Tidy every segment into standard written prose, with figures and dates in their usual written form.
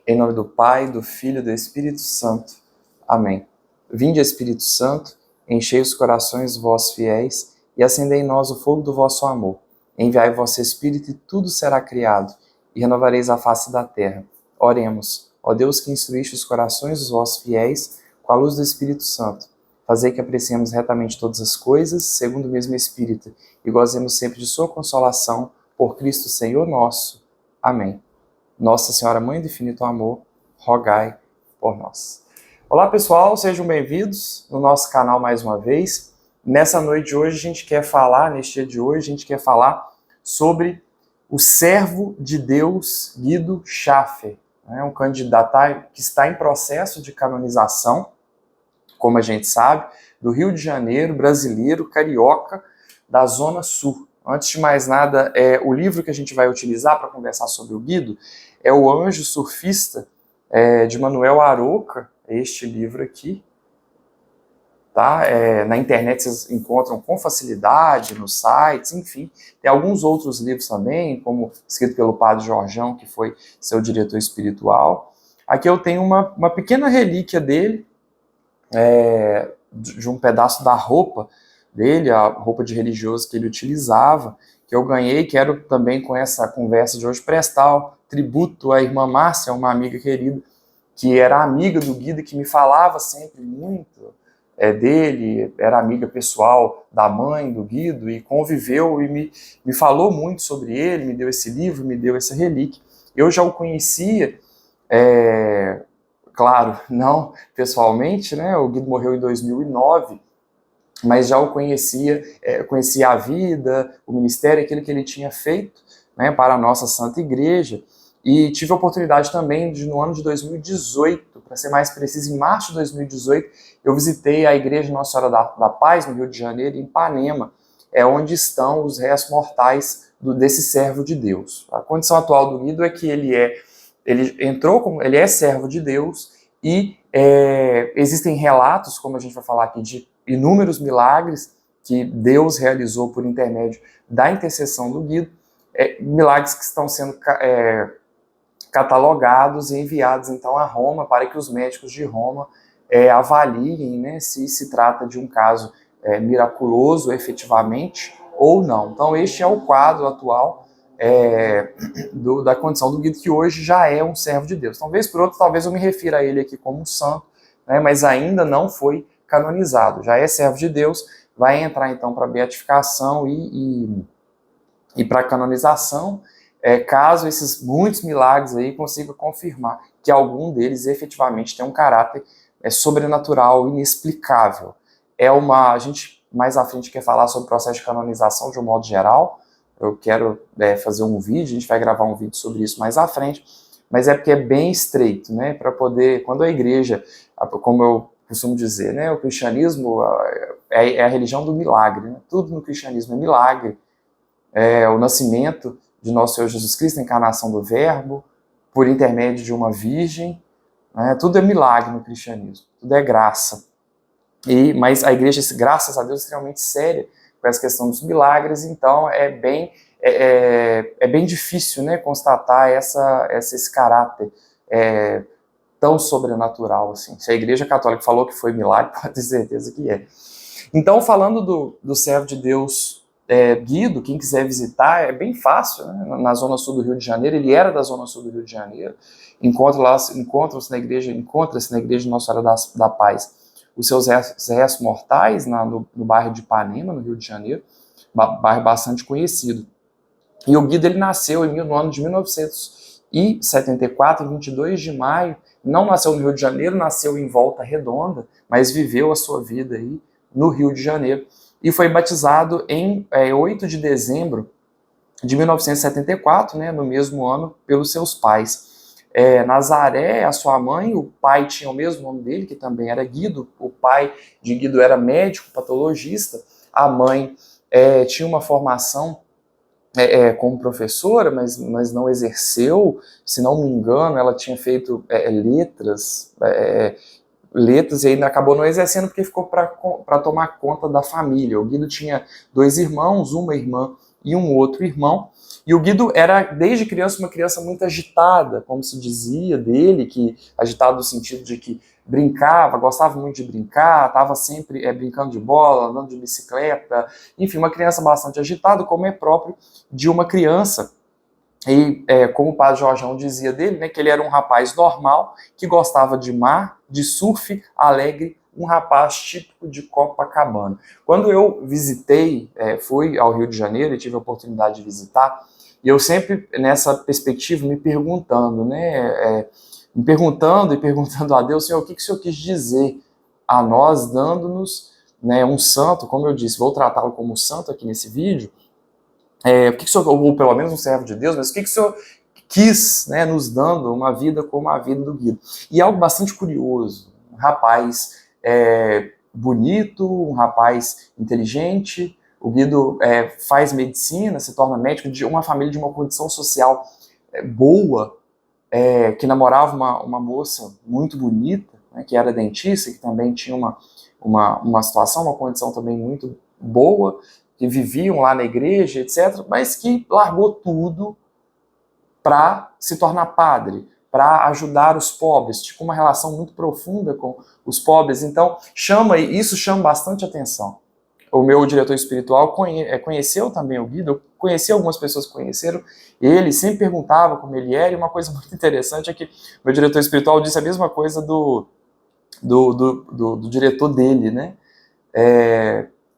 Em nome do Pai, do Filho e do Espírito Santo. Amém. Vinde, Espírito Santo, enchei os corações vós fiéis e acendei em nós o fogo do vosso amor. Enviai vosso Espírito e tudo será criado, e renovareis a face da terra. Oremos. Ó Deus, que instruíste os corações dos vossos fiéis com a luz do Espírito Santo, fazei que apreciemos retamente todas as coisas, segundo o mesmo Espírito, e gozemos sempre de sua consolação, por Cristo Senhor nosso. Amém. Nossa Senhora, Mãe do Infinito Amor, rogai por nós. Olá pessoal, sejam bem-vindos no nosso canal mais uma vez. Nessa noite de hoje, neste dia de hoje, a gente quer falar sobre o servo de Deus, Guido Schaeffer, um candidato que está em processo de canonização, como a gente sabe, do Rio de Janeiro, brasileiro, carioca, da Zona Sul. Antes de mais nada, o livro que a gente vai utilizar para conversar sobre o Guido é O Anjo Surfista, de Manuel Aroca, este livro aqui. Tá? Na internet vocês encontram com facilidade, nos sites, enfim. Tem alguns outros livros também, como escrito pelo Padre Jorjão, que foi seu diretor espiritual. Aqui eu tenho uma pequena relíquia dele, de um pedaço da roupa dele, a roupa de religioso que ele utilizava, que eu ganhei, quero também com essa conversa de hoje prestar tributo à irmã Márcia, uma amiga querida, que era amiga do Guido e que me falava sempre muito dele, era amiga pessoal da mãe do Guido e conviveu e me falou muito sobre ele, me deu esse livro, me deu essa relíquia. Eu já o conhecia, claro, não pessoalmente, né? O Guido morreu em 2009, mas já o conhecia a vida, o ministério, aquilo que ele tinha feito, né, para a nossa Santa Igreja, e tive a oportunidade também no ano de 2018, para ser mais preciso, em março de 2018, eu visitei a Igreja Nossa Senhora da Paz, no Rio de Janeiro, em Ipanema, onde estão os restos mortais desse servo de Deus. A condição atual do Guido é que ele é servo de Deus e existem relatos, como a gente vai falar aqui, de inúmeros milagres que Deus realizou por intermédio da intercessão do Guido, milagres que estão sendo catalogados e enviados então a Roma para que os médicos de Roma avaliem, né, se trata de um caso miraculoso efetivamente ou não. Então este é o quadro atual da condição do Guido, que hoje já é um servo de Deus. Talvez por outro, talvez eu me refira a ele aqui como um santo, né, mas ainda não foi canonizado, já é servo de Deus, vai entrar então para beatificação e para canonização, caso esses muitos milagres aí consigam confirmar que algum deles efetivamente tem um caráter sobrenatural, inexplicável. A gente mais à frente quer falar sobre o processo de canonização de um modo geral, eu quero fazer um vídeo, a gente vai gravar um vídeo sobre isso mais à frente, mas é porque é bem estreito, né, para poder, quando a igreja, como eu costumo dizer, né, o cristianismo é a religião do milagre, né? Tudo no cristianismo é milagre, o nascimento de nosso Senhor Jesus Cristo, a encarnação do Verbo, por intermédio de uma virgem, né? Tudo é milagre no cristianismo, tudo é graça. Mas a igreja, graças a Deus, é extremamente séria com essa questão dos milagres, então é bem difícil, né, constatar esse caráter tão sobrenatural assim. Se a Igreja Católica falou que foi milagre, pode ter certeza que é. Então, falando do servo de Deus Guido, quem quiser visitar, é bem fácil, né? Na Zona Sul do Rio de Janeiro, ele era da Zona Sul do Rio de Janeiro, encontra-se na igreja de Nossa Senhora da Paz os seus restos mortais no bairro de Ipanema, no Rio de Janeiro, bairro bastante conhecido. E o Guido ele nasceu no ano de 1974, em 22 de maio, não nasceu no Rio de Janeiro, nasceu em Volta Redonda, mas viveu a sua vida aí no Rio de Janeiro. E foi batizado em 8 de dezembro de 1974, né, no mesmo ano, pelos seus pais. Nazaré, a sua mãe, o pai tinha o mesmo nome dele, que também era Guido, o pai de Guido era médico, patologista, a mãe tinha uma formação como professora, mas não exerceu, se não me engano, ela tinha feito letras e ainda acabou não exercendo porque ficou para tomar conta da família. O Guido tinha 2 irmãos, uma irmã e um outro irmão. E o Guido era, desde criança, uma criança muito agitada, como se dizia dele, que agitado no sentido de que brincava, gostava muito de brincar, estava sempre brincando de bola, andando de bicicleta, enfim, uma criança bastante agitada, como é próprio de uma criança. E como o padre Jorjão dizia dele, né, que ele era um rapaz normal, que gostava de mar, de surf, alegre, um rapaz típico de Copacabana. Quando eu visitei, fui ao Rio de Janeiro e tive a oportunidade de visitar, e eu sempre, nessa perspectiva, me perguntando, né, me perguntando e perguntando a Deus, Senhor, o que o Senhor quis dizer a nós, dando-nos, né, um santo, como eu disse, vou tratá-lo como santo aqui nesse vídeo, o que o Senhor, ou pelo menos um servo de Deus, mas o que o Senhor quis, né, nos dando uma vida como a vida do Guido. E algo bastante curioso, um rapaz bonito, um rapaz inteligente, o Guido faz medicina, se torna médico, de uma família de uma condição social boa, que namorava uma moça muito bonita, né, que era dentista, que também tinha uma situação, uma condição também muito boa, que viviam lá na igreja, etc., mas que largou tudo para se tornar padre, para ajudar os pobres, tinha uma relação muito profunda com os pobres. Então, isso chama bastante atenção. O meu diretor espiritual conheceu também o Guido, eu conheci algumas pessoas que conheceram ele, sempre perguntava como ele era, e uma coisa muito interessante é que meu diretor espiritual disse a mesma coisa do diretor dele, né?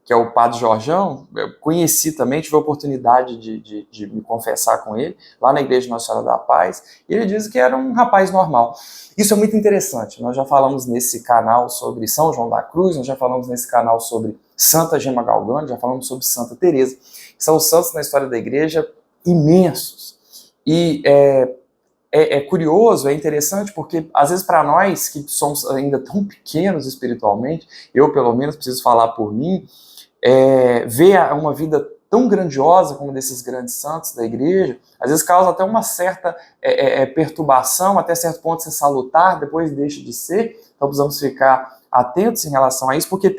Que é o padre Jorjão. Eu conheci também, tive a oportunidade de me confessar com ele, lá na Igreja Nossa Senhora da Paz, e ele diz que era um rapaz normal. Isso é muito interessante, nós já falamos nesse canal sobre São João da Cruz, nós já falamos nesse canal sobre Santa Gema Galgani, já falamos sobre Santa Teresa, são santos na história da Igreja imensos. E curioso, é interessante, porque às vezes para nós que somos ainda tão pequenos espiritualmente, eu pelo menos preciso falar por mim, ver uma vida tão grandiosa como desses grandes santos da igreja, às vezes causa até uma certa perturbação, até certo ponto ser salutar, depois deixa de ser. Então precisamos ficar atentos em relação a isso, porque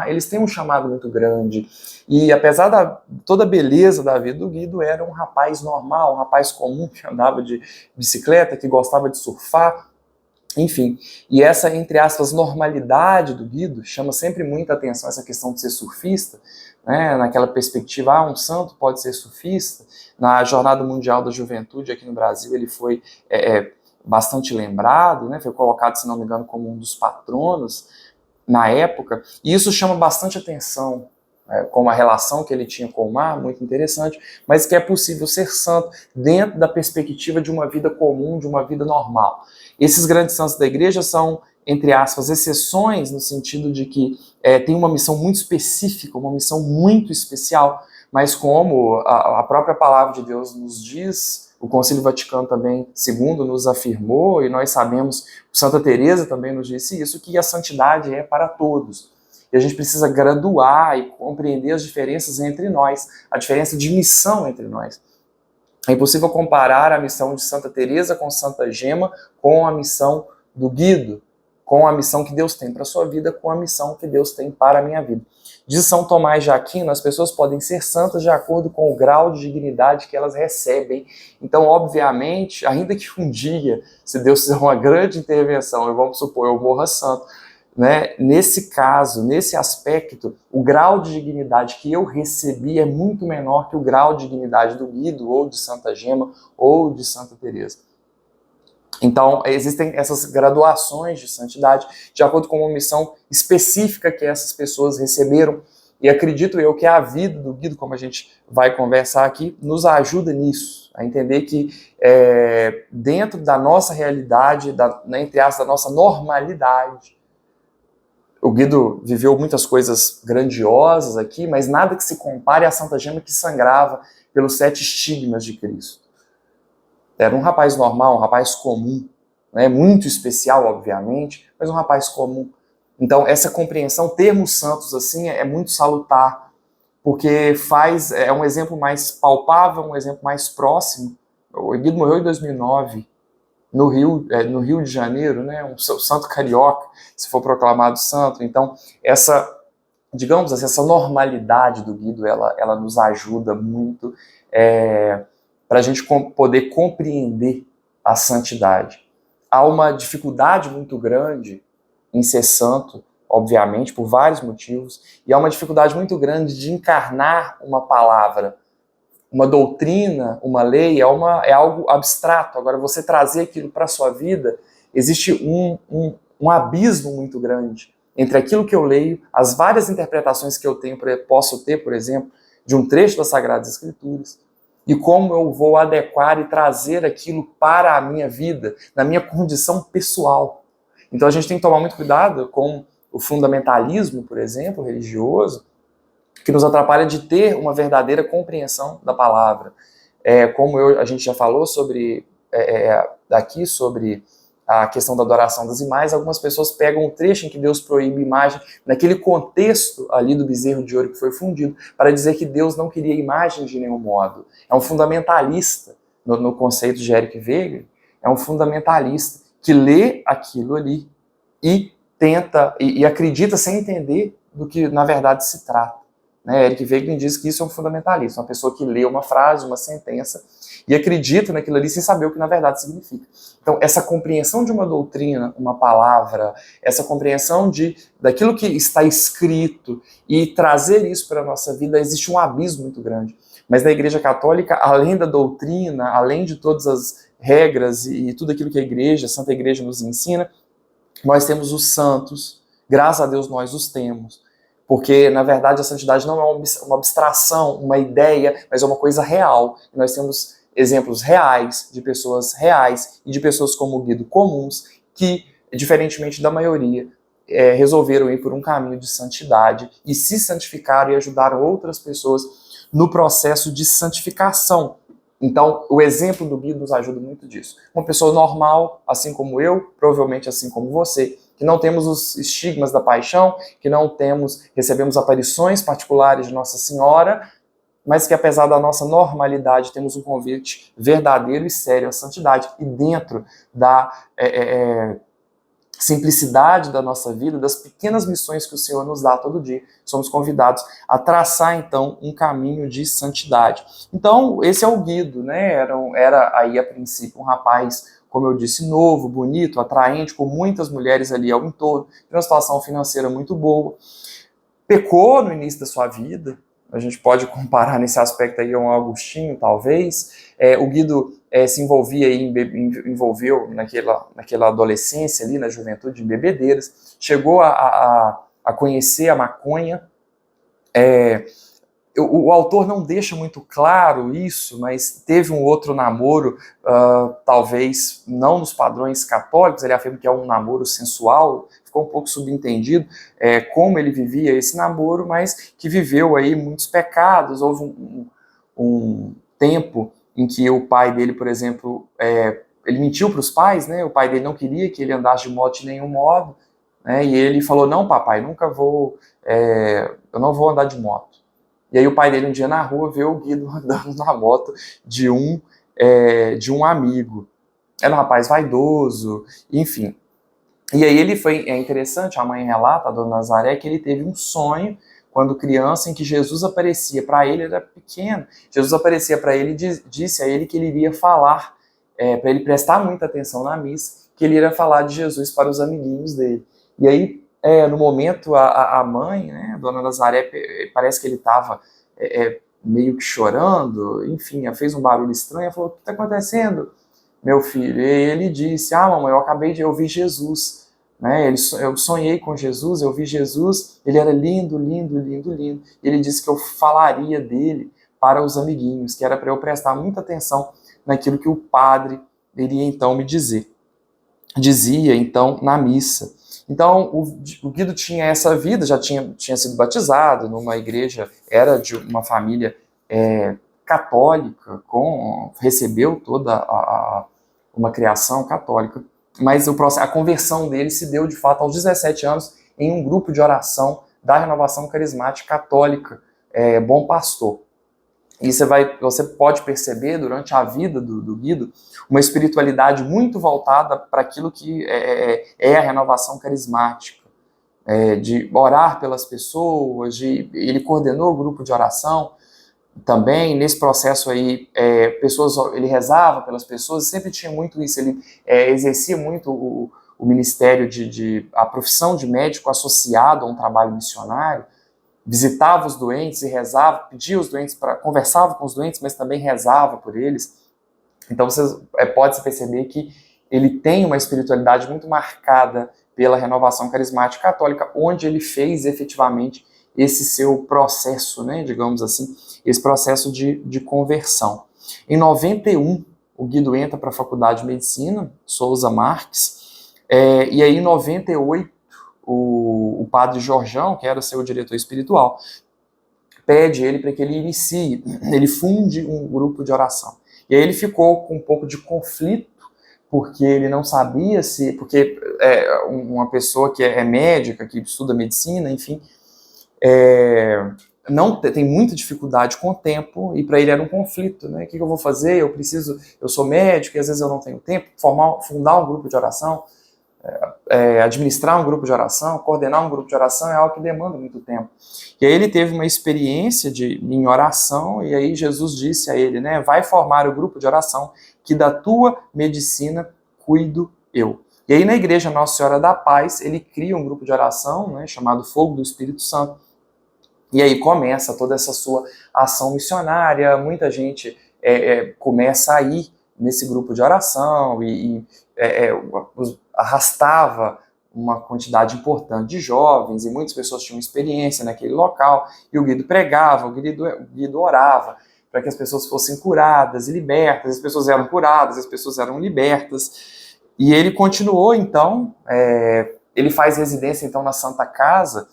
eles têm um chamado muito grande. E apesar de toda a beleza da vida do Guido, era um rapaz normal, um rapaz comum, que andava de bicicleta, que gostava de surfar, enfim. E essa, entre aspas, normalidade do Guido chama sempre muita atenção, essa questão de ser surfista, né, naquela perspectiva, um santo pode ser surfista. Na Jornada Mundial da Juventude aqui no Brasil ele foi bastante lembrado, né, foi colocado, se não me engano, como um dos patronos na época, e isso chama bastante atenção, com a relação que ele tinha com o mar, muito interessante, mas que é possível ser santo dentro da perspectiva de uma vida comum, de uma vida normal. Esses grandes santos da igreja são, entre aspas, exceções, no sentido de que tem uma missão muito específica, uma missão muito especial, mas como a própria palavra de Deus nos diz, o Concílio Vaticano também, II, nos afirmou, e nós sabemos, Santa Teresa também nos disse isso, que a santidade é para todos. E a gente precisa graduar e compreender as diferenças entre nós, a diferença de missão entre nós. É impossível comparar a missão de Santa Teresa com Santa Gema, com a missão do Guido, com a missão que Deus tem para a sua vida, com a missão que Deus tem para a minha vida. Diz São Tomás de Aquino, as pessoas podem ser santas de acordo com o grau de dignidade que elas recebem. Então, obviamente, ainda que um dia, se Deus fizer uma grande intervenção, e vamos supor, eu morra santo, né? Nesse caso, nesse aspecto, o grau de dignidade que eu recebi é muito menor que o grau de dignidade do Guido, ou de Santa Gema, ou de Santa Teresa. Então, existem essas graduações de santidade de acordo com uma missão específica que essas pessoas receberam. E acredito eu que a vida do Guido, como a gente vai conversar aqui, nos ajuda nisso, a entender que dentro da nossa realidade, entre aspas, da nossa normalidade, o Guido viveu muitas coisas grandiosas aqui, mas nada que se compare à Santa Gema, que sangrava pelos 7 estigmas de Cristo. Era um rapaz normal, um rapaz comum, né? Muito especial, obviamente, mas um rapaz comum. Então, essa compreensão, termos santos assim, é muito salutar, porque é um exemplo mais palpável, um exemplo mais próximo. O Guido morreu em 2009, no Rio de Janeiro, né? Um santo carioca, se for proclamado santo. Então, digamos assim, essa normalidade do Guido, ela nos ajuda muito para a gente poder compreender a santidade. Há uma dificuldade muito grande em ser santo, obviamente, por vários motivos, e há uma dificuldade muito grande de encarnar uma palavra, uma doutrina, uma lei, é algo abstrato. Agora, você trazer aquilo para a sua vida, existe um abismo muito grande entre aquilo que eu leio, as várias interpretações que eu posso ter, por exemplo, de um trecho das Sagradas Escrituras, e como eu vou adequar e trazer aquilo para a minha vida, na minha condição pessoal. Então a gente tem que tomar muito cuidado com o fundamentalismo, por exemplo, religioso, que nos atrapalha de ter uma verdadeira compreensão da palavra. Como a gente já falou sobre a questão da adoração das imagens, algumas pessoas pegam o trecho em que Deus proíbe imagem, naquele contexto ali do bezerro de ouro que foi fundido, para dizer que Deus não queria imagem de nenhum modo. É um fundamentalista, no conceito de Eric Wegelin, é um fundamentalista que lê aquilo ali e tenta, e acredita sem entender do que na verdade se trata. Eric Wegelin diz que isso é um fundamentalista, uma pessoa que lê uma frase, uma sentença, e acredita naquilo ali sem saber o que na verdade significa. Então, essa compreensão de uma doutrina, uma palavra, essa compreensão daquilo que está escrito e trazer isso para a nossa vida, existe um abismo muito grande. Mas na Igreja Católica, além da doutrina, além de todas as regras e tudo aquilo que a Santa Igreja nos ensina, nós temos os santos, graças a Deus nós os temos. Porque, na verdade, a santidade não é uma abstração, uma ideia, mas é uma coisa real. E nós temos exemplos reais, de pessoas reais e de pessoas como o Guido comuns, que, diferentemente da maioria, resolveram ir por um caminho de santidade e se santificaram e ajudaram outras pessoas no processo de santificação. Então, o exemplo do Guido nos ajuda muito disso. Uma pessoa normal, assim como eu, provavelmente assim como você, que não temos os estigmas da paixão, que não recebemos aparições particulares de Nossa Senhora, mas que apesar da nossa normalidade, temos um convite verdadeiro e sério à santidade, e dentro da simplicidade da nossa vida, das pequenas missões que o Senhor nos dá todo dia, somos convidados a traçar, então, um caminho de santidade. Então, esse é o Guido, né? Era aí, a princípio, um rapaz, como eu disse, novo, bonito, atraente, com muitas mulheres ali ao entorno, de uma situação financeira muito boa. Pecou no início da sua vida, a gente pode comparar nesse aspecto aí a um Agostinho, talvez. O Guido se envolveu naquela adolescência ali, na juventude, em bebedeiras, chegou a conhecer a maconha. O autor não deixa muito claro isso, mas teve um outro namoro, talvez não nos padrões católicos, ele afirma que é um namoro sensual, ficou um pouco subentendido como ele vivia esse namoro, mas que viveu aí muitos pecados. Houve um tempo em que o pai dele, por exemplo, ele mentiu para os pais, né? O pai dele não queria que ele andasse de moto de nenhum modo, né? E ele falou: não, papai, eu não vou andar de moto. E aí o pai dele um dia na rua vê o Guido andando na moto de um amigo. Era um rapaz vaidoso, enfim. E aí é interessante, a mãe relata, a dona Nazaré, que ele teve um sonho quando criança em que Jesus aparecia para ele, era pequeno. Jesus aparecia para ele e disse a ele que ele iria falar, para ele prestar muita atenção na missa, que ele iria falar de Jesus para os amiguinhos dele. E aí, no momento, a mãe, né, a dona Nazaré, parece que ele estava meio que chorando, enfim, fez um barulho estranho, falou: o que está acontecendo, meu filho? E ele disse: mamãe, eu acabei de ouvir Jesus, né? Eu sonhei com Jesus, eu vi Jesus, ele era lindo, lindo, lindo, lindo. E ele disse que eu falaria dele para os amiguinhos, que era para eu prestar muita atenção naquilo que o padre iria então me dizer. Dizia então na missa. Então, o Guido tinha essa vida, já tinha sido batizado numa igreja, era de uma família católica, recebeu toda uma criação católica, mas a conversão dele se deu, de fato, aos 17 anos, em um grupo de oração da Renovação Carismática Católica, Bom Pastor. E você pode perceber, durante a vida do Guido, uma espiritualidade muito voltada para aquilo que é a renovação carismática. de orar pelas pessoas, ele coordenou o grupo de oração também. Nesse processo aí, ele rezava pelas pessoas, sempre tinha muito isso, ele exercia muito o ministério a profissão de médico associado a um trabalho missionário, visitava os doentes e rezava, pedia os doentes conversava com os doentes, mas também rezava por eles. Então você pode perceber que ele tem uma espiritualidade muito marcada pela renovação carismática católica, onde ele fez efetivamente esse seu processo, né, digamos assim, esse processo de conversão. Em 91, o Guido entra para a Faculdade de Medicina, Souza Marques, e aí em 98, o padre Jorjão, que era seu diretor espiritual, pede ele para que ele funde um grupo de oração. E aí ele ficou com um pouco de conflito, porque ele não sabia porque uma pessoa que é médica, que estuda medicina, enfim, não tem muita dificuldade com o tempo, e para ele era um conflito, né? O que eu vou fazer? Eu sou médico e às vezes eu não tenho tempo. Fundar um grupo de oração, administrar um grupo de oração, coordenar um grupo de oração é algo que demanda muito tempo. E aí ele teve uma experiência em oração, e aí Jesus disse a ele, né, vai formar o grupo de oração, que da tua medicina cuido eu. E aí na igreja Nossa Senhora da Paz, ele cria um grupo de oração, né, chamado Fogo do Espírito Santo, e aí começa toda essa sua ação missionária. Muita gente começa a ir nesse grupo de oração e arrastava uma quantidade importante de jovens, e muitas pessoas tinham experiência naquele local, e o Guido pregava, o Guido orava para que as pessoas fossem curadas e libertas, as pessoas eram curadas, as pessoas eram libertas, e ele continuou, então, ele faz residência, então, na Santa Casa.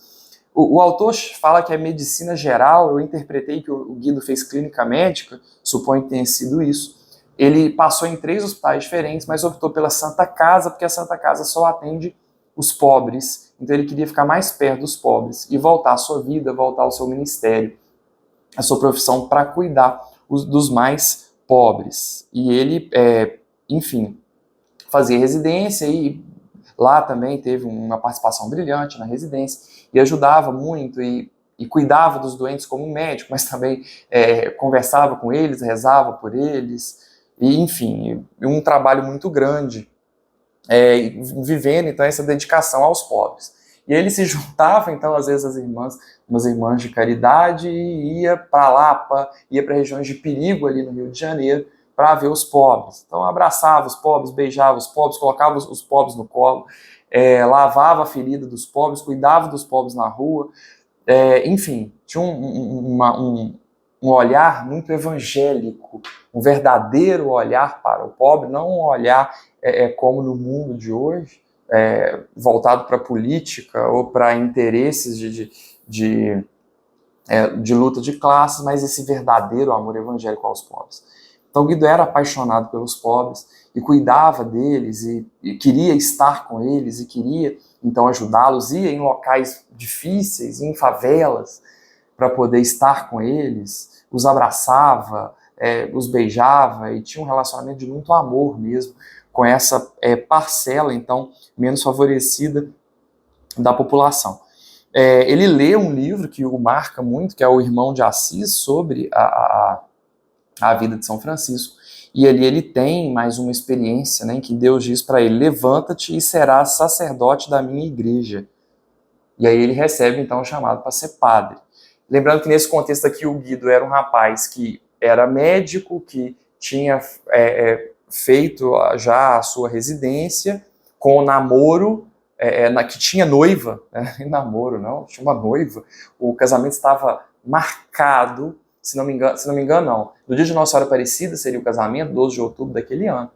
O autor fala que é medicina geral, eu interpretei que o Guido fez clínica médica, suponho que tenha sido isso. Ele passou em 3 hospitais diferentes, mas optou pela Santa Casa, porque a Santa Casa só atende os pobres, então ele queria ficar mais perto dos pobres e voltar à sua vida, voltar ao seu ministério, à sua profissão, para cuidar dos mais pobres. E ele, enfim, fazia residência e lá também teve uma participação brilhante na residência e ajudava muito e cuidava dos doentes como médico, mas também conversava com eles, rezava por eles, e enfim, um trabalho muito grande, vivendo então essa dedicação aos pobres. E ele se juntava então às vezes umas irmãs de caridade, e ia para Lapa, ia para regiões de perigo ali no Rio de Janeiro para ver os pobres. Então abraçava os pobres, beijava os pobres, colocava os pobres no colo, lavava a ferida dos pobres, cuidava dos pobres na rua, enfim, tinha um olhar muito evangélico, um verdadeiro olhar para o pobre, não um olhar como no mundo de hoje, voltado para a política ou para interesses de luta de classes, mas esse verdadeiro amor evangélico aos pobres. Então Guido era apaixonado pelos pobres e cuidava deles e queria estar com eles e queria então ajudá-los, ia em locais difíceis, em favelas, para poder estar com eles, os abraçava, os beijava, e tinha um relacionamento de muito amor mesmo com essa parcela, então, menos favorecida da população. Ele lê um livro que o marca muito, que é O Irmão de Assis, sobre a vida de São Francisco, e ali ele tem mais uma experiência, né, em que Deus diz para ele, levanta-te e serás sacerdote da minha igreja. E aí ele recebe então o chamado para ser padre. Lembrando que nesse contexto aqui o Guido era um rapaz que era médico, que tinha feito já a sua residência, com o namoro, que tinha noiva, namoro não, tinha uma noiva, o casamento estava marcado, se não me engano não, no dia de Nossa Senhora Aparecida seria o casamento, 12 de outubro daquele ano,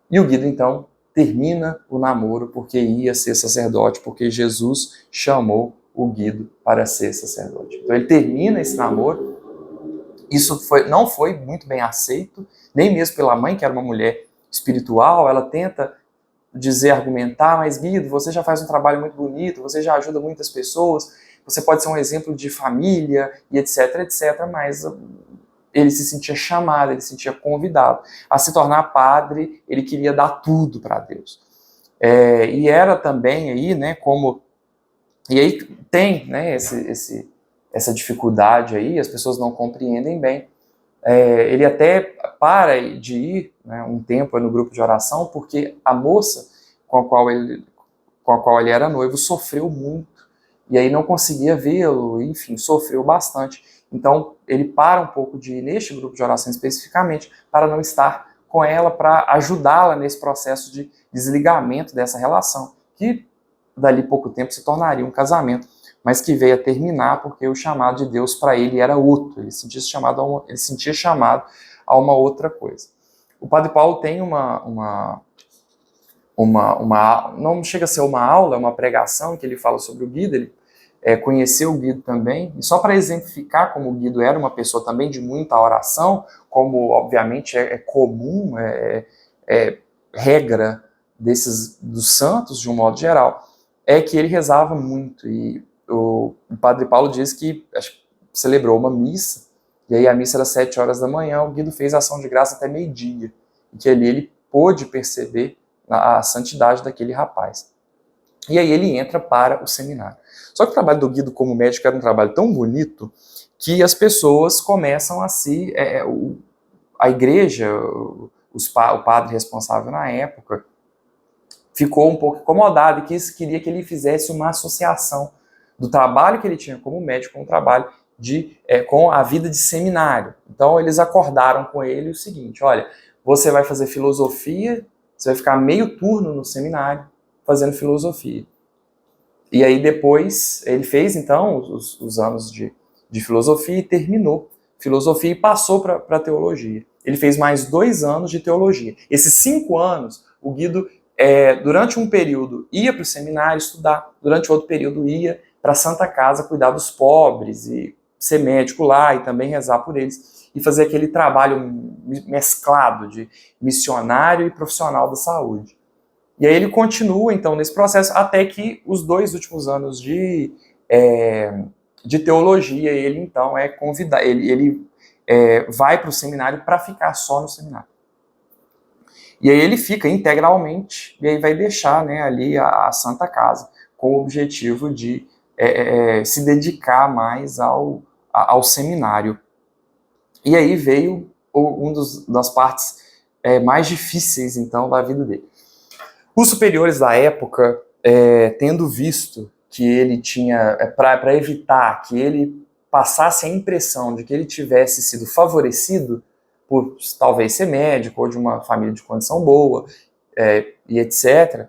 e o Guido então termina o namoro porque ia ser sacerdote, porque Jesus chamou o Guido para ser sacerdote. Então ele termina esse namoro. Isso não foi muito bem aceito, nem mesmo pela mãe, que era uma mulher espiritual. Ela tenta argumentar, mas Guido, você já faz um trabalho muito bonito, você já ajuda muitas pessoas, você pode ser um exemplo de família, e etc, etc, mas ele se sentia chamado, ele se sentia convidado a se tornar padre, ele queria dar tudo para Deus. E era também aí, né, como E aí tem, né, essa dificuldade aí, as pessoas não compreendem bem. Ele até para de ir, né, um tempo no grupo de oração, porque a moça com a qual ele era noivo sofreu muito, e aí não conseguia vê-lo, enfim, sofreu bastante. Então ele para um pouco de ir neste grupo de oração especificamente, para não estar com ela, para ajudá-la nesse processo de desligamento dessa relação, que dali pouco tempo se tornaria um casamento, mas que veio a terminar porque o chamado de Deus para ele era outro, ele sentia chamado a uma outra coisa. O Padre Paulo tem não chega a ser uma aula, é uma pregação que ele fala sobre o Guido, ele conheceu o Guido também, e só para exemplificar como o Guido era uma pessoa também de muita oração, como obviamente é comum, regra dos santos de um modo geral, é que ele rezava muito, e o Padre Paulo diz que celebrou uma missa, e aí a missa era 7 horas da manhã, o Guido fez ação de graça até meio-dia, e que ali ele pôde perceber a santidade daquele rapaz. E aí ele entra para o seminário. Só que o trabalho do Guido como médico era um trabalho tão bonito que as pessoas começam a se... a igreja, o padre responsável na época, ficou um pouco incomodado e queria que ele fizesse uma associação do trabalho que ele tinha como médico com o trabalho com a vida de seminário. Então eles acordaram com ele o seguinte: olha, você vai fazer filosofia, você vai ficar meio turno no seminário fazendo filosofia. E aí depois ele fez então os anos de filosofia e terminou filosofia e passou para teologia. Ele fez mais 2 anos de teologia. Esses 5 anos, o Guido, durante um período, ia para o seminário estudar, durante outro período ia para a Santa Casa cuidar dos pobres e ser médico lá e também rezar por eles e fazer aquele trabalho mesclado de missionário e profissional da saúde. E aí ele continua, então, nesse processo, até que os 2 últimos anos de teologia, ele, então, é convidado, ele vai para o seminário para ficar só no seminário. E aí ele fica integralmente, e aí vai deixar, né, ali a Santa Casa, com o objetivo de se dedicar mais ao seminário. E aí veio das partes mais difíceis, então, da vida dele. Os superiores da época, tendo visto que ele tinha, para evitar que ele passasse a impressão de que ele tivesse sido favorecido por talvez ser médico ou de uma família de condição boa, e etc.,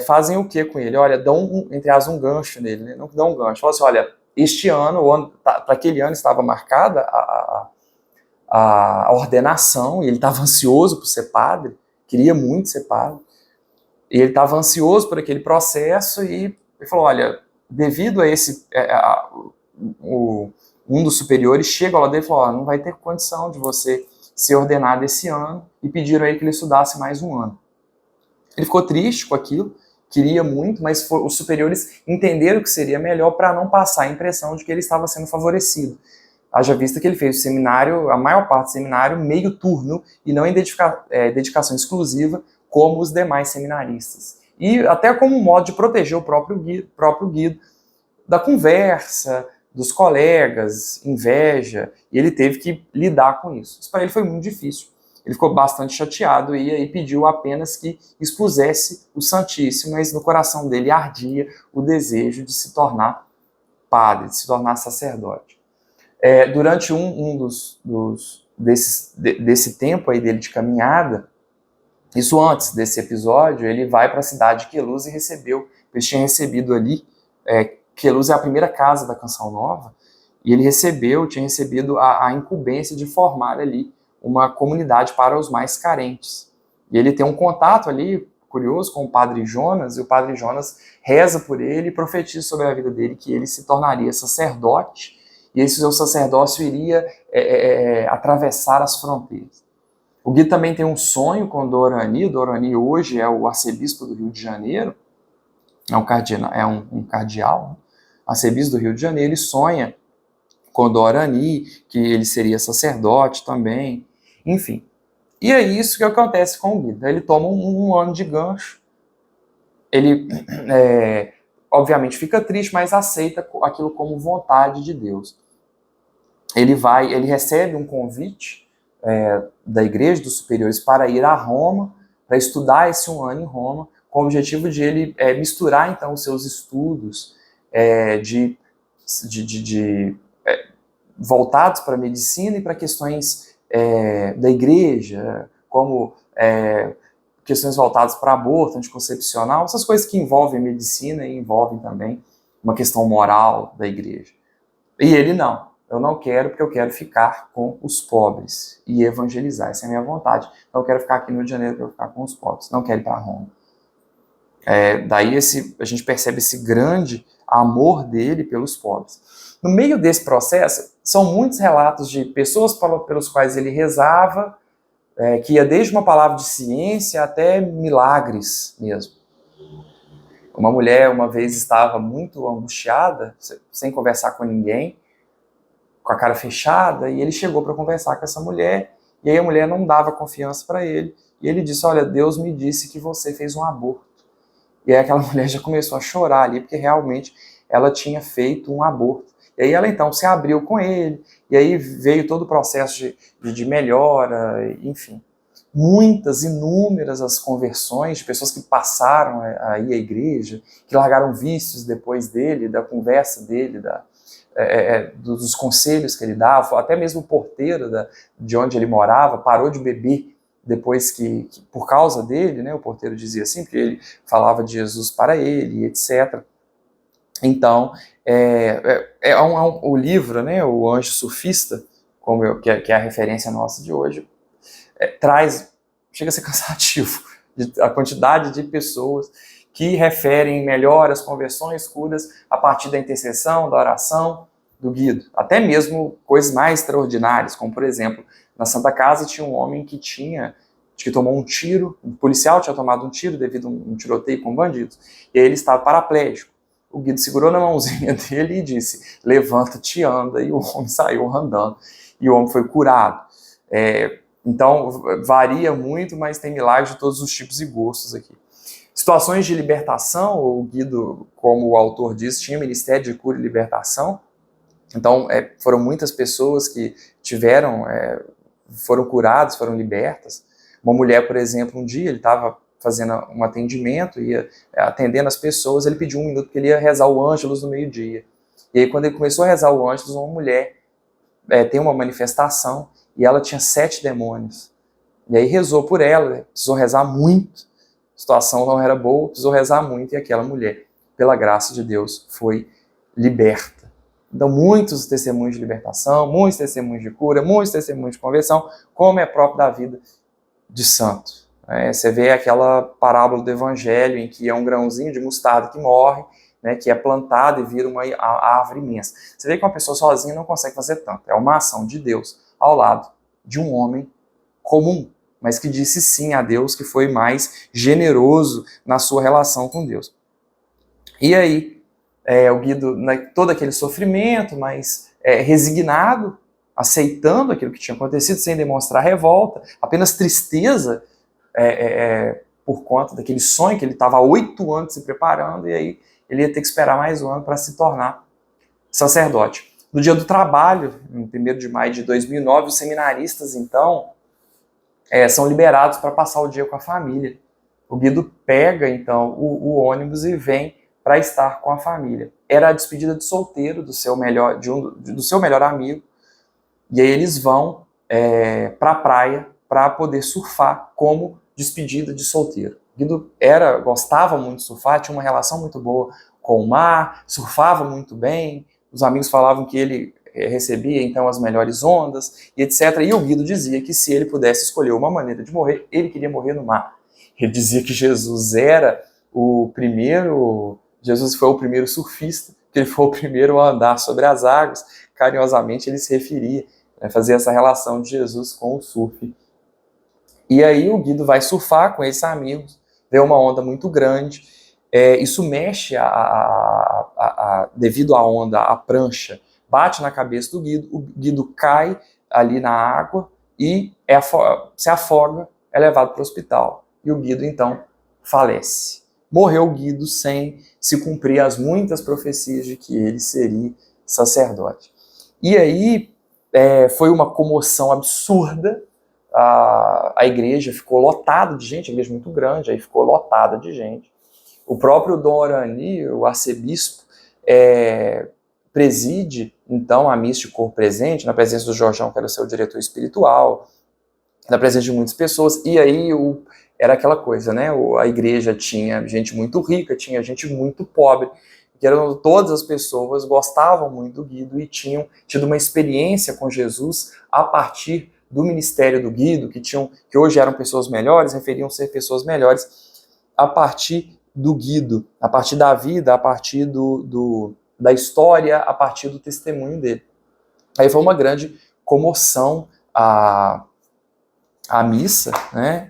fazem o que com ele? Olha, dão, entre aspas, um gancho nele, né? Não dão um gancho. Falam assim, olha, este ano, para aquele ano estava marcada a ordenação, e ele estava ansioso por ser padre, queria muito ser padre, e ele estava ansioso por aquele processo, e ele falou, olha, devido a esse... um dos superiores chega ao lado dele e falou, não vai ter condição de você ser ordenado esse ano, e pediram a ele que ele estudasse mais um ano. Ele ficou triste com aquilo, queria muito, mas os superiores entenderam que seria melhor para não passar a impressão de que ele estava sendo favorecido. Haja vista que ele fez o seminário, a maior parte do seminário, meio turno, e não em dedicação exclusiva, como os demais seminaristas. E até como um modo de proteger o próprio Guido da conversa, dos colegas, inveja, e ele teve que lidar com isso. Isso para ele foi muito difícil. Ele ficou bastante chateado e aí pediu apenas que expusesse o Santíssimo, mas no coração dele ardia o desejo de se tornar padre, de se tornar sacerdote. Durante desse tempo aí dele de caminhada, isso antes desse episódio, ele vai para a cidade de Queluz e eles tinham recebido ali, Queluz é a primeira casa da Canção Nova, e ele tinha recebido a incumbência de formar ali uma comunidade para os mais carentes. E ele tem um contato ali, curioso, com o Padre Jonas, e o Padre Jonas reza por ele e profetiza sobre a vida dele que ele se tornaria sacerdote, e esse seu sacerdócio iria atravessar as fronteiras. O Guido também tem um sonho com Dorani. Dorani hoje é o arcebispo do Rio de Janeiro, é um cardeal, arcebispo do Rio de Janeiro. Ele sonha com Dorani, que ele seria sacerdote também, enfim. E é isso que acontece com o Guido. Ele toma um ano de gancho, ele obviamente fica triste, mas aceita aquilo como vontade de Deus. Ele recebe um convite da igreja, dos superiores, para ir a Roma, para estudar esse 1 ano em Roma, com o objetivo de ele misturar, então, os seus estudos voltados para a medicina e para questões da igreja, como questões voltadas para aborto, anticoncepcional, essas coisas que envolvem medicina e envolvem também uma questão moral da igreja. E ele não. Eu não quero, porque eu quero ficar com os pobres e evangelizar. Essa é a minha vontade. Então eu quero ficar aqui no Rio de Janeiro para ficar com os pobres. Não quero ir para Roma. Daí a gente percebe esse grande amor dele pelos pobres. No meio desse processo, são muitos relatos de pessoas pelos quais ele rezava, que ia desde uma palavra de ciência até milagres mesmo. Uma mulher uma vez estava muito angustiada, sem conversar com ninguém, com a cara fechada, e ele chegou para conversar com essa mulher, e aí a mulher não dava confiança para ele, e ele disse: olha, Deus me disse que você fez um aborto. E aí aquela mulher já começou a chorar ali, porque realmente ela tinha feito um aborto. E aí ela então se abriu com ele, e aí veio todo o processo de melhora, enfim. Inúmeras as conversões de pessoas que passaram a ir à igreja, que largaram vícios depois dele, da conversa dele, dos conselhos que ele dava, até mesmo o porteiro de onde ele morava parou de beber depois que por causa dele, né, o porteiro dizia assim, porque ele falava de Jesus para ele, etc. Então, o livro, né, O Anjo Surfista, que é a referência nossa de hoje, chega a ser cansativo, a quantidade de pessoas que referem melhoras, conversões, curas, a partir da intercessão, da oração do Guido. Até mesmo coisas mais extraordinárias, como, por exemplo, na Santa Casa tinha um homem que tomou um tiro, um policial tinha tomado um tiro devido a um tiroteio com bandidos, e aí ele estava paraplégico. O Guido segurou na mãozinha dele e disse: levanta-te e anda, e o homem saiu andando, e o homem foi curado. Então, varia muito, mas tem milagres de todos os tipos e gostos aqui. Situações de libertação, o Guido, como o autor diz, tinha Ministério de Cura e Libertação. Então, foram muitas pessoas que foram curadas, foram libertas. Uma mulher, por exemplo, um dia ele estava fazendo um atendimento, ia atendendo as pessoas, ele pediu 1 minuto porque ele ia rezar o Ângelus no meio-dia. E aí, quando ele começou a rezar o Ângelus, uma mulher tem uma manifestação e ela tinha 7 demônios. E aí rezou por ela, precisou rezar muito, a situação não era boa, precisou rezar muito, e aquela mulher, pela graça de Deus, foi liberta. Então, muitos testemunhos de libertação, muitos testemunhos de cura, muitos testemunhos de conversão, como é próprio da vida de santo. Você vê aquela parábola do Evangelho em que é um grãozinho de mostarda que morre, que é plantado e vira uma árvore imensa. Você vê que uma pessoa sozinha não consegue fazer tanto. É uma ação de Deus ao lado de um homem comum, mas que disse sim a Deus, que foi mais generoso na sua relação com Deus. E aí, o Guido, todo aquele sofrimento, mas resignado, aceitando aquilo que tinha acontecido, sem demonstrar revolta, apenas tristeza por conta daquele sonho que ele estava há 8 anos se preparando, e aí ele ia ter que esperar mais 1 ano para se tornar sacerdote. No dia do trabalho, em 1º de maio de 2009, os seminaristas, então, são liberados para passar o dia com a família. O Guido pega, então, o ônibus e vem para estar com a família. Era a despedida de solteiro do seu melhor amigo, e aí eles vão para a praia para poder surfar como despedida de solteiro. O Guido gostava muito de surfar, tinha uma relação muito boa com o mar, surfava muito bem, os amigos falavam que ele recebia então as melhores ondas, e etc. E o Guido dizia que se ele pudesse escolher uma maneira de morrer, ele queria morrer no mar. Ele dizia que Jesus foi o primeiro surfista, que ele foi o primeiro a andar sobre as águas. Carinhosamente ele se referia, fazia essa relação de Jesus com o surf. E aí o Guido vai surfar com esses amigos, vê uma onda muito grande, isso mexe, devido à onda, a prancha bate na cabeça do Guido, o Guido cai ali na água e se afoga, é levado para o hospital. E o Guido, então, falece. morreu Guido sem se cumprir as muitas profecias de que ele seria sacerdote. E aí foi uma comoção absurda, a igreja ficou lotada de gente, a igreja muito grande, aí ficou lotada de gente. O próprio Dom Orani, o arcebispo, preside, então, a missa de corpo presente, na presença do Jorjão, que era o seu diretor espiritual, na presença de muitas pessoas, e aí era aquela coisa, né? A igreja tinha gente muito rica, tinha gente muito pobre, que todas as pessoas gostavam muito do Guido e tinham tido uma experiência com Jesus a partir do ministério do Guido, que hoje eram pessoas melhores, referiam ser pessoas melhores, a partir do Guido, a partir da vida, a partir da história, a partir do testemunho dele. Aí foi uma grande comoção a missa, né?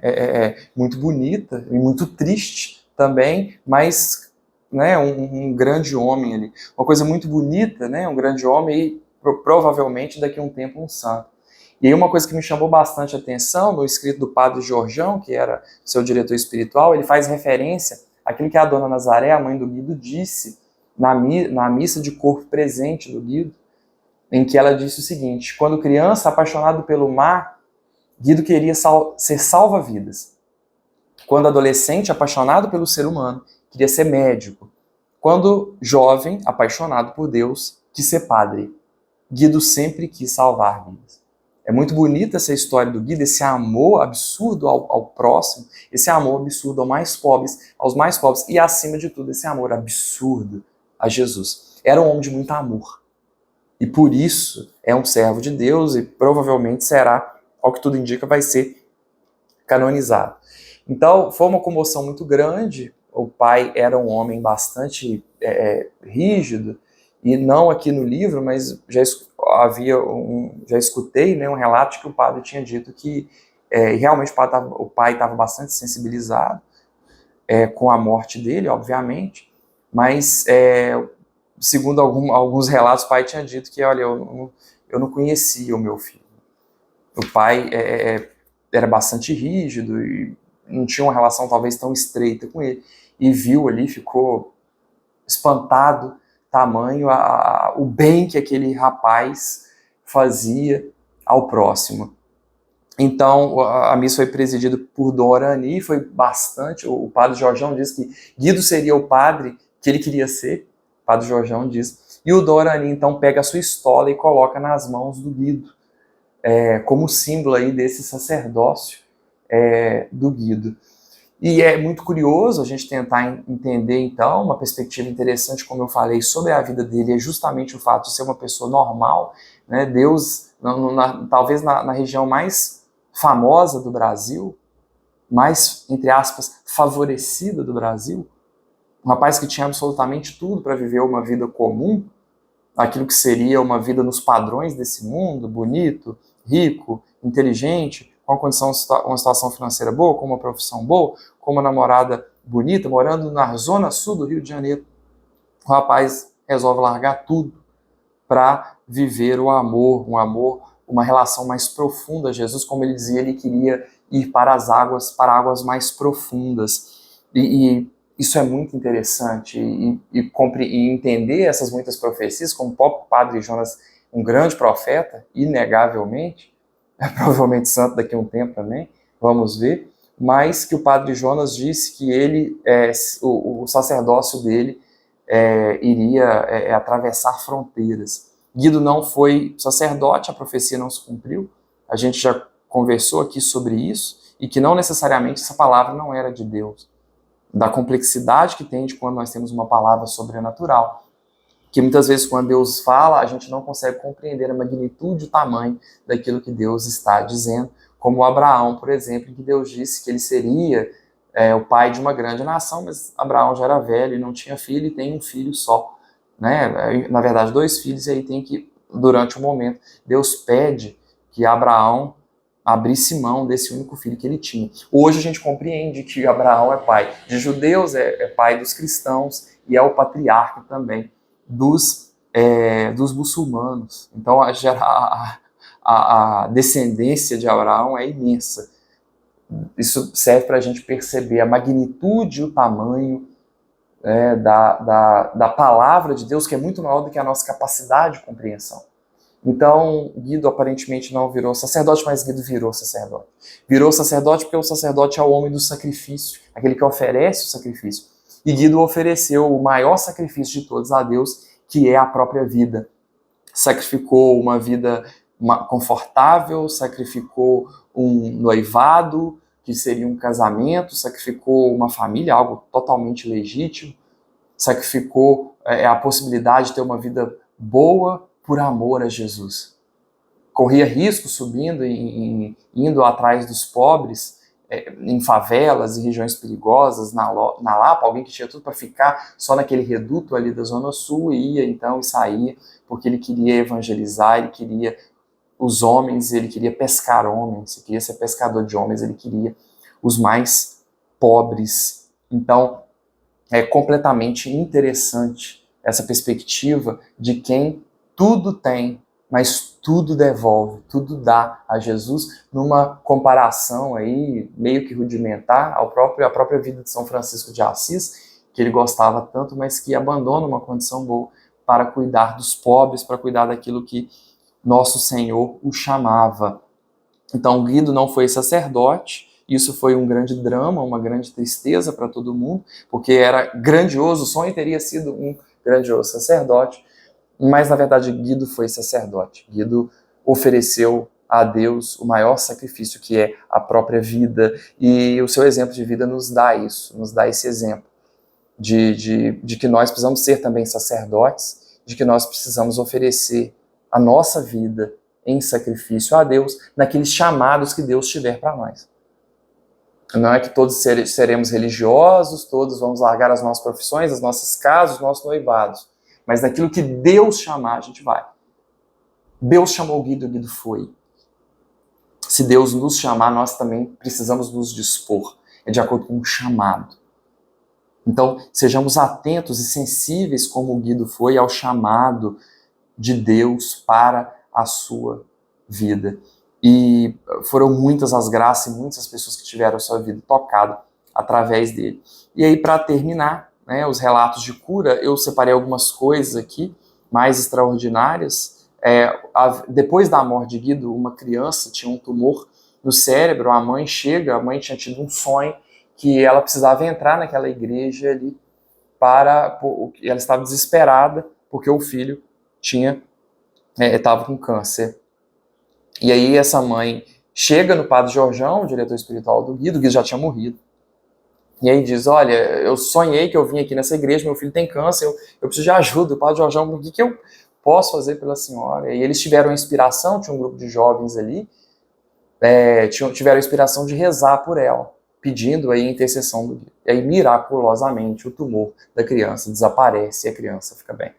Muito bonita e muito triste também, mas, né, um grande homem ali. Uma coisa muito bonita, né? Um grande homem e provavelmente daqui a um tempo um santo. E aí uma coisa que me chamou bastante a atenção no escrito do padre Jorjão, que era seu diretor espiritual, ele faz referência àquilo que a dona Nazaré, a mãe do Guido, disse na missa de corpo presente do Guido, em que ela disse o seguinte: quando criança, apaixonado pelo mar, Guido queria ser salva-vidas. Quando adolescente, apaixonado pelo ser humano, queria ser médico. Quando jovem, apaixonado por Deus, quis ser padre. Guido sempre quis salvar vidas. É muito bonita essa história do Guido, esse amor absurdo ao próximo, esse amor absurdo aos mais pobres, e acima de tudo, esse amor absurdo a Jesus. Era um homem de muito amor. E por isso é um servo de Deus e provavelmente será, ao que tudo indica, vai ser canonizado. Então, foi uma comoção muito grande. O pai era um homem bastante rígido, e não aqui no livro, mas já escutei, né, um relato que o padre tinha dito que realmente o pai estava bastante sensibilizado com a morte dele, obviamente, mas segundo alguns relatos, o pai tinha dito que, olha, eu não conhecia o meu filho. O pai era bastante rígido e não tinha uma relação talvez tão estreita com ele, e viu ali, ficou espantado, tamanho o bem que aquele rapaz fazia ao próximo. Então, a missa foi presidida por Dom Orani, foi bastante, o padre Jorjão diz que Guido seria o padre que ele queria ser, o padre Jorjão diz, e o Dom Orani então pega a sua estola e coloca nas mãos do Guido, como símbolo aí desse sacerdócio do Guido. E é muito curioso a gente tentar entender, então, uma perspectiva interessante, como eu falei, sobre a vida dele, é justamente o fato de ser uma pessoa normal, né? Deus, talvez na região mais famosa do Brasil, mais, entre aspas, favorecida do Brasil, um rapaz que tinha absolutamente tudo para viver uma vida comum, aquilo que seria uma vida nos padrões desse mundo, bonito, rico, inteligente, com uma situação financeira boa, com uma profissão boa, com uma namorada bonita, morando na zona sul do Rio de Janeiro. O rapaz resolve largar tudo para viver o amor, uma relação mais profunda a Jesus, como ele dizia, ele queria ir para águas mais profundas. E isso é muito interessante, e entender essas muitas profecias, como o próprio Padre Jonas, um grande profeta, inegavelmente, provavelmente santo daqui a um tempo também, vamos ver, mas que o Padre Jonas disse que ele, o sacerdócio dele iria atravessar fronteiras. Guido não foi sacerdote, a profecia não se cumpriu, a gente já conversou aqui sobre isso, e que não necessariamente essa palavra não era de Deus, da complexidade que tem de quando nós temos uma palavra sobrenatural, que muitas vezes quando Deus fala, a gente não consegue compreender a magnitude e o tamanho daquilo que Deus está dizendo, como Abraão, por exemplo, que Deus disse que ele seria o pai de uma grande nação, mas Abraão já era velho e não tinha filho, e tem um filho só, né? Na verdade 2 filhos, e aí tem que, durante um momento, Deus pede que Abraão abrisse mão desse único filho que ele tinha. Hoje a gente compreende que Abraão é pai de judeus, é pai dos cristãos, e é o patriarca também dos muçulmanos. Então a descendência de Abraão é imensa. Isso serve para a gente perceber a magnitude e o tamanho da palavra de Deus, que é muito maior do que a nossa capacidade de compreensão. Então, Guido aparentemente não virou sacerdote, mas Guido virou sacerdote. Virou sacerdote porque o sacerdote é o homem do sacrifício, aquele que oferece o sacrifício. E Guido ofereceu o maior sacrifício de todos a Deus, que é a própria vida. Sacrificou uma vida confortável, sacrificou um noivado, que seria um casamento, sacrificou uma família, algo totalmente legítimo, sacrificou a possibilidade de ter uma vida boa por amor a Jesus. Corria risco subindo e indo atrás dos pobres, em favelas e regiões perigosas, na Lapa, alguém que tinha tudo para ficar só naquele reduto ali da Zona Sul, ia então e saía, porque ele queria evangelizar, ele queria os homens, ele queria pescar homens, ele queria ser pescador de homens, ele queria os mais pobres. Então, é completamente interessante essa perspectiva de quem tudo tem, mas tudo devolve, tudo dá a Jesus, numa comparação aí meio que rudimentar à própria vida de São Francisco de Assis, que ele gostava tanto, mas que abandona uma condição boa para cuidar dos pobres, para cuidar daquilo que nosso Senhor o chamava. Então, Guido não foi sacerdote, isso foi um grande drama, uma grande tristeza para todo mundo, porque era grandioso, o sonho teria sido um grandioso sacerdote, mas na verdade Guido foi sacerdote. Guido ofereceu a Deus o maior sacrifício, que é a própria vida, e o seu exemplo de vida nos dá isso, nos dá esse exemplo de que nós precisamos ser também sacerdotes, de que nós precisamos oferecer a nossa vida em sacrifício a Deus, naqueles chamados que Deus tiver para nós. Não é que todos seremos religiosos, todos vamos largar as nossas profissões, as nossas casas, os nossos noivados, mas naquilo que Deus chamar, a gente vai. Deus chamou Guido, Guido foi. Se Deus nos chamar, nós também precisamos nos dispor, é de acordo com o chamado. Então, sejamos atentos e sensíveis, como o Guido foi, ao chamado de Deus para a sua vida. E foram muitas as graças e muitas as pessoas que tiveram a sua vida tocada através dele. E aí, para terminar, os relatos de cura, eu separei algumas coisas aqui mais extraordinárias. Depois da morte de Guido, uma criança tinha um tumor no cérebro, a mãe tinha tido um sonho que ela precisava entrar naquela igreja ali ela estava desesperada porque o filho estava com câncer. E aí essa mãe chega no Padre Jorjão, o diretor espiritual do Guido já tinha morrido. E aí diz, olha, eu sonhei que eu vim aqui nessa igreja, meu filho tem câncer, eu preciso de ajuda. O Padre Jorjão, o que eu posso fazer pela senhora? E eles tiveram inspiração, tinha um grupo de jovens ali, tiveram inspiração de rezar por ela, pedindo aí a intercessão do Guido. E aí, miraculosamente, o tumor da criança desaparece e a criança fica bem.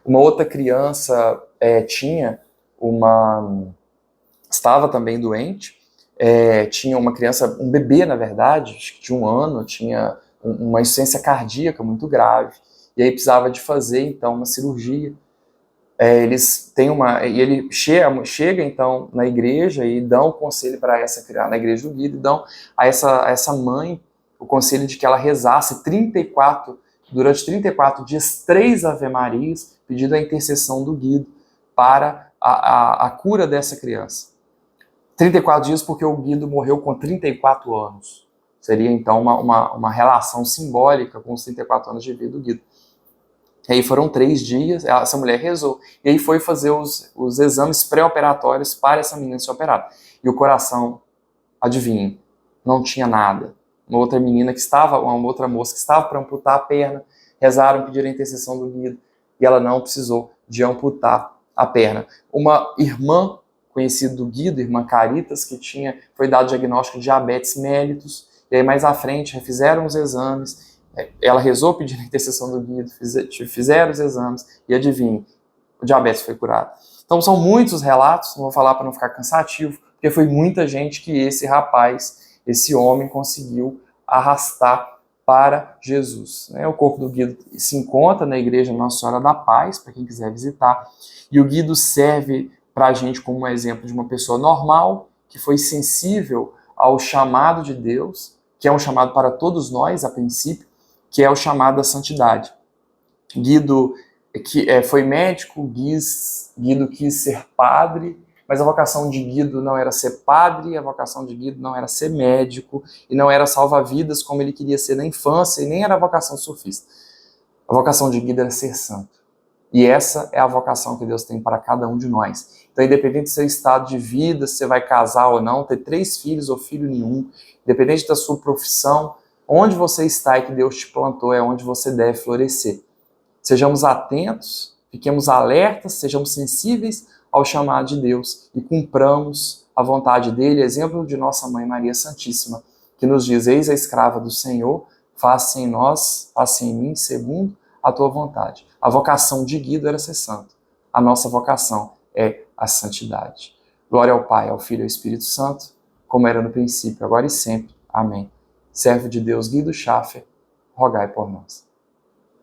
Uma outra criança estava também doente, tinha uma criança, um bebê na verdade, acho que de 1 ano, tinha uma insuficiência cardíaca muito grave, e aí precisava de fazer então uma cirurgia. Ele chega então na igreja e dão o conselho para essa criança, na igreja do Guido, e dão a essa mãe o conselho de que ela rezasse durante 34 dias, 3 Ave-Marias, pedindo a intercessão do Guido para a cura dessa criança. 34 dias porque o Guido morreu com 34 anos. Seria então uma relação simbólica com os 34 anos de vida do Guido. E aí foram 3 dias, essa mulher rezou, e aí foi fazer os exames pré-operatórios para essa menina se operar. E o coração, adivinha, não tinha nada. Uma outra moça que estava para amputar a perna, rezaram, pediram a intercessão do Guido, e ela não precisou de amputar a perna. Uma irmã conhecida do Guido, irmã Caritas, foi dado o diagnóstico de diabetes mellitus, e aí mais à frente refizeram os exames, ela rezou pedindo a intercessão do Guido, fizeram os exames, e adivinha, o diabetes foi curado. Então são muitos relatos, não vou falar para não ficar cansativo, porque foi muita gente que esse homem conseguiu arrastar para Jesus. O corpo do Guido se encontra na igreja Nossa Senhora da Paz, para quem quiser visitar, e o Guido serve para a gente como um exemplo de uma pessoa normal, que foi sensível ao chamado de Deus, que é um chamado para todos nós, a princípio, que é o chamado à santidade. Guido foi médico, Guido quis ser padre, mas a vocação de Guido não era ser padre, a vocação de Guido não era ser médico, e não era salvar-vidas como ele queria ser na infância, e nem era a vocação sufista. A vocação de Guido era ser santo. E essa é a vocação que Deus tem para cada um de nós. Então, independente do seu estado de vida, se você vai casar ou não, ter 3 filhos ou filho nenhum, independente da sua profissão, onde você está e que Deus te plantou é onde você deve florescer. Sejamos atentos, fiquemos alertas, sejamos sensíveis ao chamado de Deus e cumpramos a vontade dele, exemplo de nossa Mãe Maria Santíssima, que nos diz: eis a escrava do Senhor, faça em nós, faça em mim, segundo a tua vontade. A vocação de Guido era ser santo. A nossa vocação é a santidade. Glória ao Pai, ao Filho e ao Espírito Santo, como era no princípio, agora e sempre. Amém. Servo de Deus Guido Schaffer, rogai por nós.